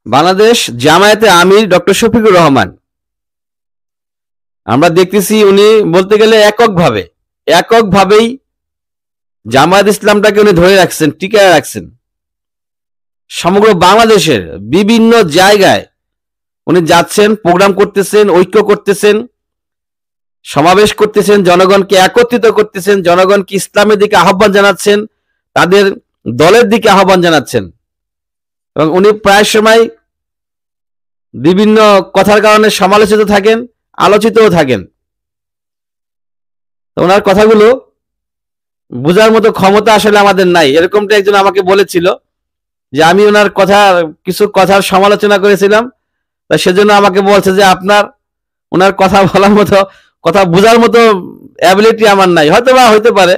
বাংলাদেশ জামায়াতে আমির doctor Shafiqur Rahman, আমরা দেখতেছি উনি বলতে গেলে এককভাবেই জামায়াত ইসলামটাকে উনি ধরে রাখছেন, টিকায় রাখছেন। সমগ্র বাংলাদেশের বিভিন্ন জায়গায় উনি যাচ্ছেন, প্রোগ্রাম করতেছেন, ঐক্য করতেছেন, সমাবেশ করতেছেন, জনগণকে একত্রিত করতেছেন, জনগণকে ইসলামের দিকে আহ্বান জানাচ্ছেন, তাদের দলের দিকে আহ্বান জানাচ্ছেন। এবং উনি প্রায় সময় বিভিন্ন কথার কারণে সমালোচিত থাকেন, আলোচিতও থাকেন। ওনার কথাগুলো বোঝার মতো ক্ষমতা আসলে আমাদের নাই। এরকমটা একজন আমাকে বলেছিল যে আমি ওনার কিছু কথার সমালোচনা করেছিলাম, তা সেজন্য আমাকে বলছে যে ওনার কথা বলার মতো, কথা বোঝার মতো অ্যাবিলিটি আমার নাই। হইতে পারে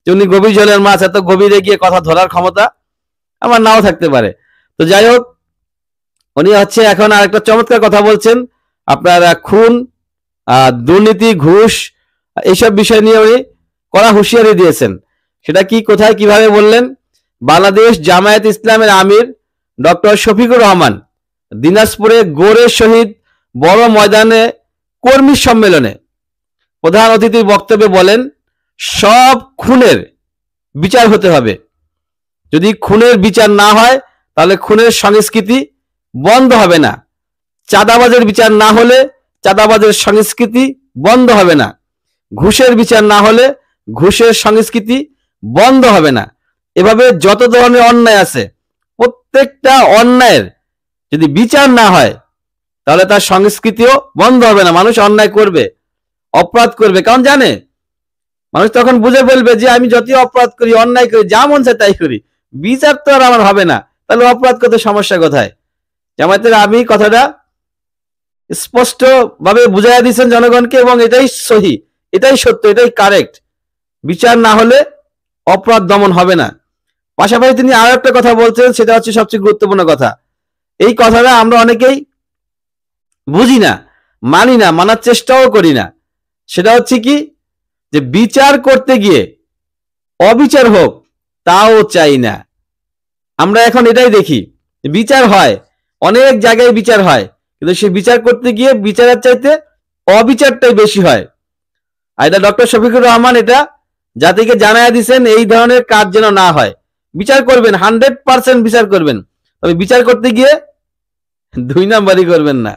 যে উনি গভীর জলের মাছ, এত গভীরে গিয়ে কথা ধরার ক্ষমতা আমার নাও থাকতে পারে। তো যাই হোক, উনি এখন আরেকটা চমৎকার কথা বলছেন, আপনার খুন, দুর্নীতি, ঘুষ, এইসব বিষয় নিয়ে উনি কড়া হুঁশিয়ারি দিয়েছেন। সেটা কি, কোথায়, কিভাবে বললেন? বাংলাদেশ জামায়াত ইসলামের আমির ডক্টর শফিকুর রহমান দিনাজপুরে গোরে শহীদ বড় ময়দানে কর্মী সম্মেলনে প্রধান অতিথির বক্তব্যে বলেন, সব খুনের বিচার হতে হবে। যদি খুনের বিচার না হয় তাহলে খুনের সংস্কৃতি বন্ধ হবে না। চাঁদাবাজের বিচার না হলে চাঁদাবাজের সংস্কৃতি বন্ধ হবে না। ঘুষের বিচার না হলে ঘুষের সংস্কৃতি বন্ধ হবে না। এভাবে যত ধরনের অন্যায় আছে, প্রত্যেকটা অন্যায়ের যদি বিচার না হয় তাহলে তার সংস্কৃতিও বন্ধ হবে না। মানুষ অন্যায় করবে, অপরাধ করবে, কারণ জানে, মানুষ তখন বুঝে ফেলবে যে আমি যতই অপরাধ করি, অন্যায় করি, যা মন চায় তাই করি, বিচার তো আর আমার হবে না, তাহলে অপরাধ করতে সমস্যা কোথায়? জামায়াতের আমি কথাটা স্পষ্ট ভাবে বুঝাইয়া দিচ্ছেন জনগণকে, এবং এটাই সহি, এটাই সত্য, এটাই কারেক্ট। বিচার না হলে অপরাধ দমন হবে না। পাশাপাশি তিনি আরো একটা কথা বলছেন, সেটা হচ্ছে সবচেয়ে গুরুত্বপূর্ণ কথা। এই কথাটা আমরা অনেকেই বুঝি না, মানি না, মানার চেষ্টাও করি না। সেটা হচ্ছে কি, যে বিচার করতে গিয়ে অবিচার হোক তাও চাই না। আমরা এখন এটাই দেখি, বিচার হয়, অনেক জায়গায় বিচার হয়, কিন্তু সে বিচার করতে গিয়ে বিচারের চাইতে অবিচারটাই বেশি হয়। আর এটা ডক্টর শফিকুর রহমান এটা জাতিকে জানাইয়া দিচ্ছেন, এই ধরনের কাজ যেন না হয়। বিচার করবেন, 100% বিচার করবেন, তবে বিচার করতে গিয়ে 2 নাম্বারই করবেন না।